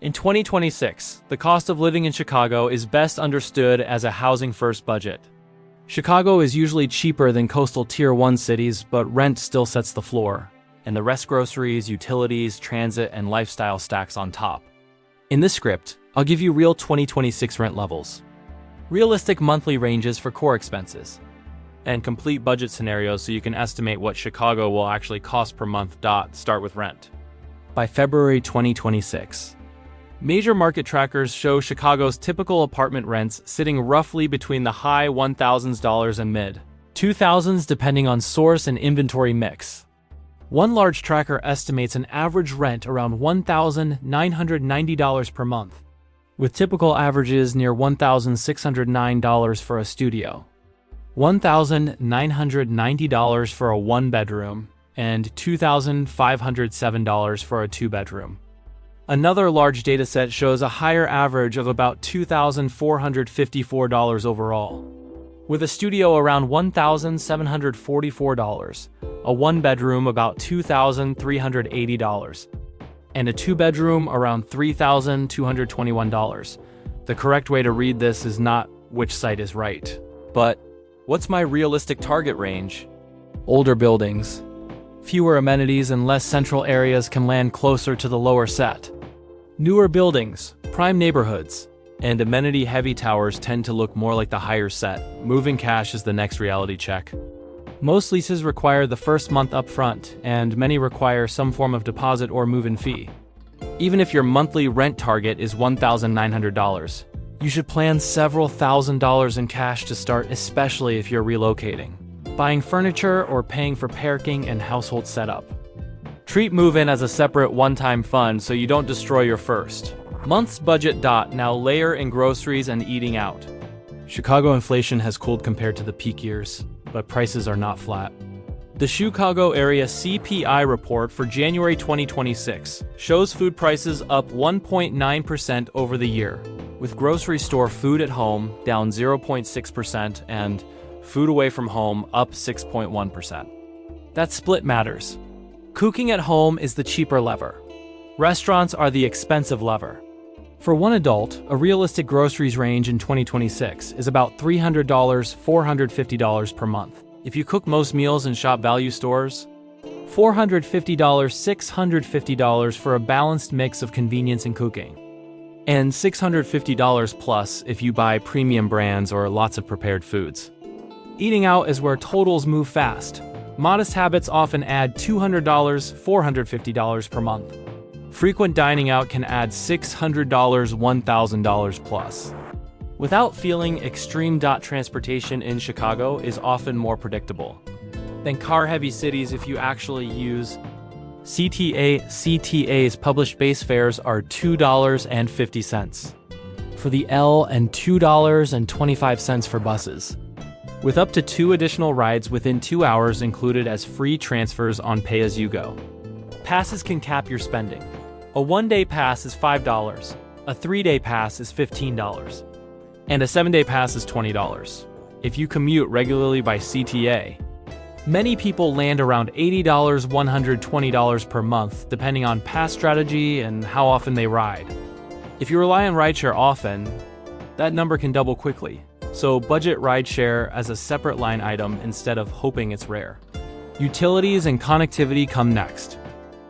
In 2026, the cost of living in Chicago is best understood as a housing-first budget. Chicago is usually cheaper than coastal Tier 1 cities, but rent still sets the floor, and the rest groceries, utilities, transit, and lifestyle stacks on top. In this script, I'll give you real 2026 rent levels, realistic monthly ranges for core expenses, and complete budget scenarios so you can estimate what Chicago will actually cost per month. Start with rent. By February 2026, major market trackers show Chicago's typical apartment rents sitting roughly between the high $1,000s and mid $2,000s depending on source and inventory mix. One large tracker estimates an average rent around $1,990 per month, with typical averages near $1,609 for a studio, $1,990 for a one-bedroom, and $2,507 for a two-bedroom. Another large dataset shows a higher average of about $2,454 overall, with a studio around $1,744, a one-bedroom about $2,380, and a two-bedroom around $3,221. The correct way to read this is not which site is right, but what's my realistic target range? Older buildings, fewer amenities and less central areas can land closer to the lower set. Newer buildings, prime neighborhoods, and amenity-heavy towers tend to look more like the higher set. Moving cash is the next reality check. Most leases require the first month upfront, and many require some form of deposit or move-in fee. Even if your monthly rent target is $1,900, you should plan several $1,000s in cash to start, especially if you're relocating, buying furniture, or paying for parking and household setup. Treat move-in as a separate one-time fund so you don't destroy your first month's budget. Now layer in groceries and eating out. Chicago inflation has cooled compared to the peak years, but prices are not flat. The Chicago area CPI report for January 2026 shows food prices up 1.9% over the year, with grocery store food at home down 0.6% and food away from home up 6.1%. That split matters. Cooking at home is the cheaper lever. Restaurants are the expensive lever. For one adult, a realistic groceries range in 2026 is about $300 $450 per month. If you cook most meals and shop value stores, $450 $650 for a balanced mix of convenience and cooking, and $650 plus if you buy premium brands or lots of prepared foods. Eating out is where totals move fast. Modest habits often add $200 $450 per month. Frequent dining out can add $600 $1,000 plus. Without feeling extreme. Transportation in Chicago is often more predictable than car-heavy cities if you actually use CTA. CTA's published base fares are $2.50 for the L and $2.25 for buses, with up to 2 additional rides within 2 hours included as free transfers on pay-as-you-go. Passes can cap your spending. A one-day pass is $5, a 3-day pass is $15, and a 7-day pass is $20. If you commute regularly by CTA, many people land around $80 $120 per month, depending on pass strategy and how often they ride. If you rely on rideshare often, that number can double quickly. So budget rideshare as a separate line item instead of hoping it's rare. Utilities and connectivity come next.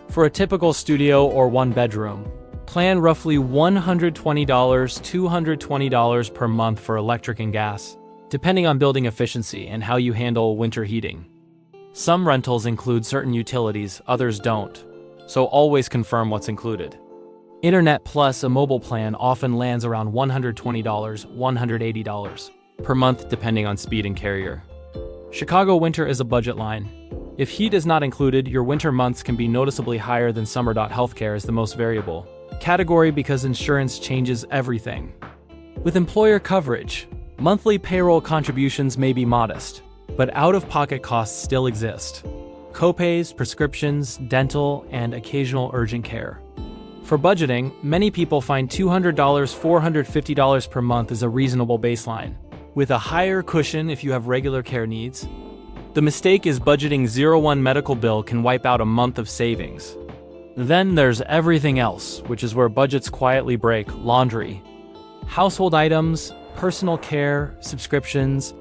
For a typical studio or one bedroom, plan roughly $120 $220 per month for electric and gas, depending on building efficiency and how you handle winter heating. Some rentals include certain utilities, others don't, so always confirm what's included. Internet plus a mobile plan often lands around $120 $180 per month depending on speed and carrier. Chicago winter is a budget line. If heat is not included, your winter months can be noticeably higher than summer. Healthcare is the most variable category because insurance changes everything. With employer coverage, monthly payroll contributions may be modest, but out-of-pocket costs still exist. Copays, prescriptions, dental, and occasional urgent care. For budgeting, many people find $200 $450 per month is a reasonable baseline, with a higher cushion if you have regular care needs. The mistake is budgeting 0-1 medical bill can wipe out a month of savings. Then there's everything else, which is where budgets quietly break: laundry, household items, personal care, subscriptions,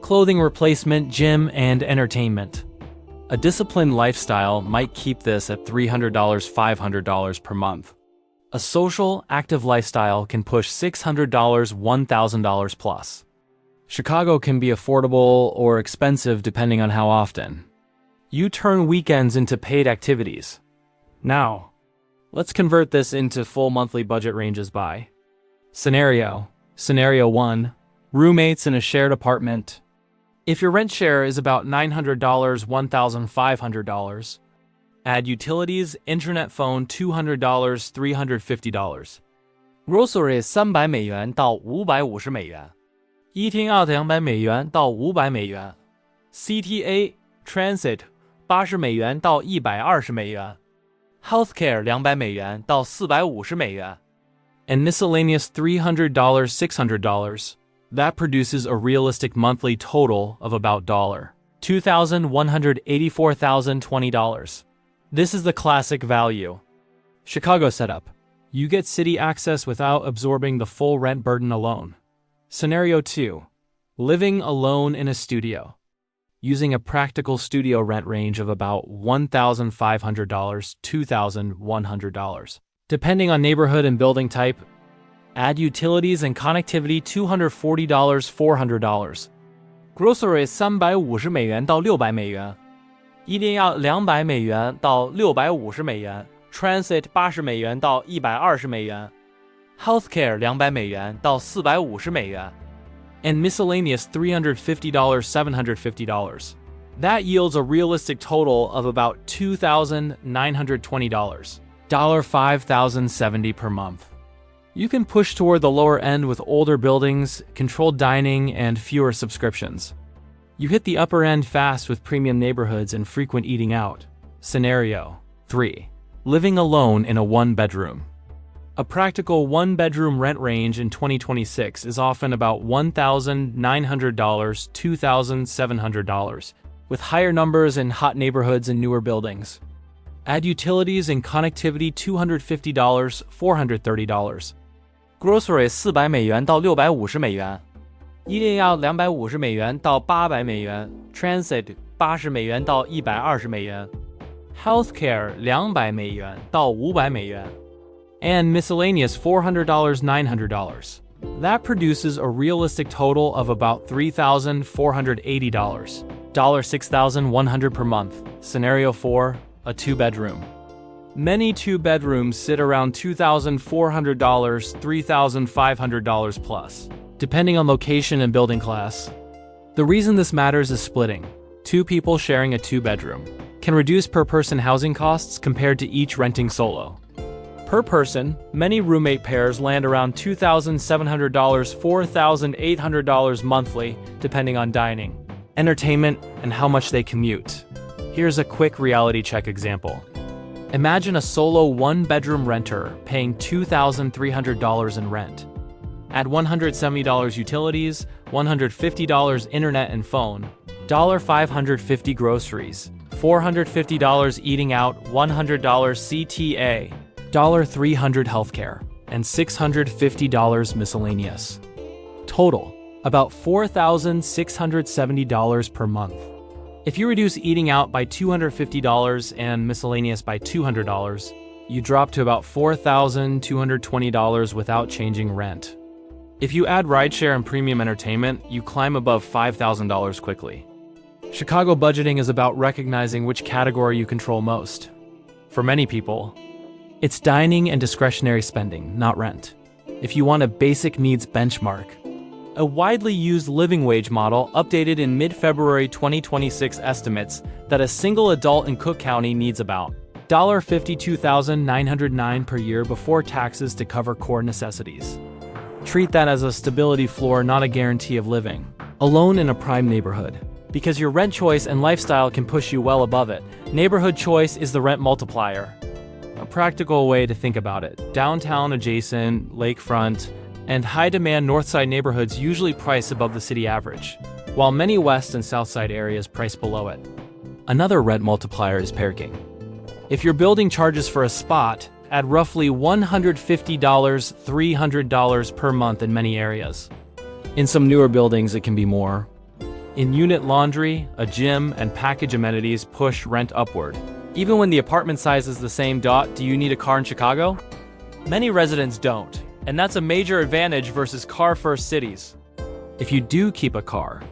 clothing replacement, gym, and entertainment. A disciplined lifestyle might keep this at $300, $500 per month. A social, active lifestyle can push $600, $1,000 plus. Chicago can be affordable or expensive depending on how often you turn weekends into paid activities. Now, let's convert this into full monthly budget ranges by scenario. Scenario 1, roommates in a shared apartment. If your rent share is about $900, $1,500, add utilities, internet, phone, $200, $350. Groceries 300美元到550美元 Eating out 200美元到500美元 CTA, transit, 80美元到120美元 Healthcare 200美元到450美元 and miscellaneous $300, $600. That produces a realistic monthly total of about $2,184,020. This is the classic value. Chicago setup. You get city access without absorbing the full rent burden alone. Scenario 2. Living alone in a studio. Using a practical studio rent range of about $1,500, $2,100. Depending on neighborhood and building type, add utilities and connectivity $240, $400. Groceries 350美元到600美元 Eating out 200美元到650美元 Transit 80美元到120美元 Healthcare 200美元到450美元 and miscellaneous $350, $750. That yields a realistic total of about $2,920, $5,070 per month. You can push toward the lower end with older buildings, controlled dining, and fewer subscriptions. You hit the upper end fast with premium neighborhoods and frequent eating out. Scenario 3. Living alone in a one-bedroom. A practical one-bedroom rent range in 2026 is often about $1,900, $2,700, with higher numbers in hot neighborhoods and newer buildings. Add utilities and connectivity $250, $430. Groceries 400美元到650美元 Eating out 250美元到800美元 Transit 80美元到120美元 Healthcare 200美元到500美元 and miscellaneous $400, $900. That produces a realistic total of about $3,480, $6,100 per month. Scenario 4, a two-bedroom. Many two-bedrooms sit around $2,400, $3,500 plus, depending on location and building class. The reason this matters is splitting. Two people sharing a two-bedroom can reduce per-person housing costs compared to each renting solo. Per person, many roommate pairs land around $2,700, $4,800 monthly, depending on dining, entertainment, and how much they commute. Here's a quick reality check example. Imagine a solo one-bedroom renter paying $2,300 in rent. Add $170 utilities, $150 internet and phone, $550 groceries, $450 eating out, $100 CTA, $300 healthcare, and $650 miscellaneous. Total, about $4,670 per month. If you reduce eating out by $250 and miscellaneous by $200, you drop to about $4,220 without changing rent. If you add rideshare and premium entertainment, you climb above $5,000 quickly. Chicago budgeting is about recognizing which category you control most. For many people, it's dining and discretionary spending, not rent. If you want a basic needs benchmark, a widely used living wage model updated in mid-February 2026 estimates that a single adult in Cook County needs about $52,909 per year before taxes to cover core necessities. Treat that as a stability floor, not a guarantee of living alone in a prime neighborhood. Because your rent choice and lifestyle can push you well above it, neighborhood choice is the rent multiplier. A practical way to think about it: downtown adjacent, lakefront, and high-demand northside neighborhoods usually price above the city average, while many west and southside areas price below it. Another rent multiplier is parking. If your building charges for a spot, add roughly $150, $300 per month in many areas. In some newer buildings, it can be more. In unit laundry, a gym, and package amenities push rent upward. Even when the apartment size is the same. Do you need a car in Chicago? Many residents don't, and that's a major advantage versus car-first cities. If you do keep a car,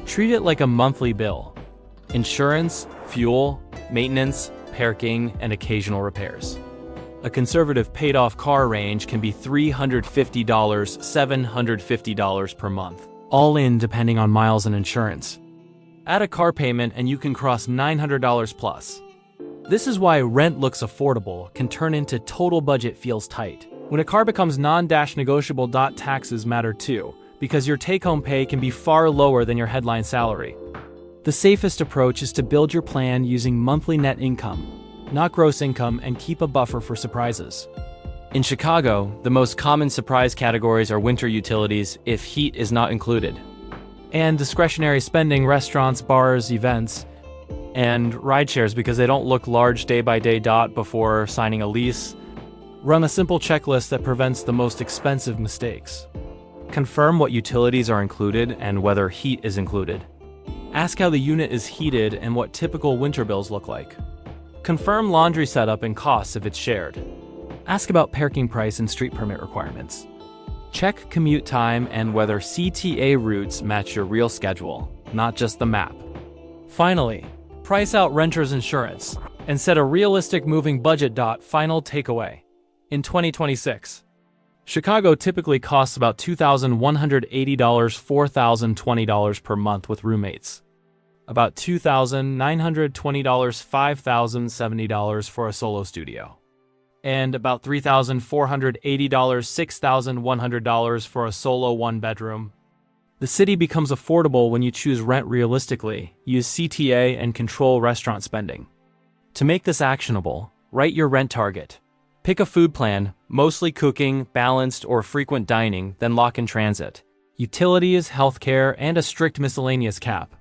treat it like a monthly bill. Insurance, fuel, maintenance, parking, and occasional repairs. A conservative paid-off car range can be $350, $750 per month, all in depending on miles and insurance. Add a car payment and you can cross $900 plus. This is why rent looks affordable can turn into total budget feels tight. When a car becomes non-negotiable, taxes matter too, because your take-home pay can be far lower than your headline salary. The safest approach is to build your plan using monthly net income, not gross income, and keep a buffer for surprises. In Chicago, the most common surprise categories are winter utilities if heat is not included, and discretionary spending, restaurants, bars, events, and rideshares because they don't look large day by day. Before signing a lease, run a simple checklist that prevents the most expensive mistakes. Confirm what utilities are included and whether heat is included. Ask how the unit is heated and what typical winter bills look like. Confirm laundry setup and costs if it's shared. Ask about parking price and street permit requirements. Check commute time and whether CTA routes match your real schedule, not just the map. Finally, price out renter's insurance and set a realistic moving budget. Final takeaway. In 2026, Chicago typically costs about $2,180, $4,020 per month with roommates. About $2,920, $5,070 for a solo studio. And about $3,480, $6,100 for a solo one-bedroom. The city becomes affordable when you choose rent realistically, use CTA, and control restaurant spending. To make this actionable, write your rent target. Pick a food plan, mostly cooking, balanced, or frequent dining, then lock in transit, utilities, healthcare, and a strict miscellaneous cap.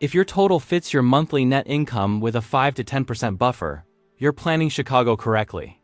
If your total fits your monthly net income with a 5 to 10% buffer, you're planning Chicago correctly.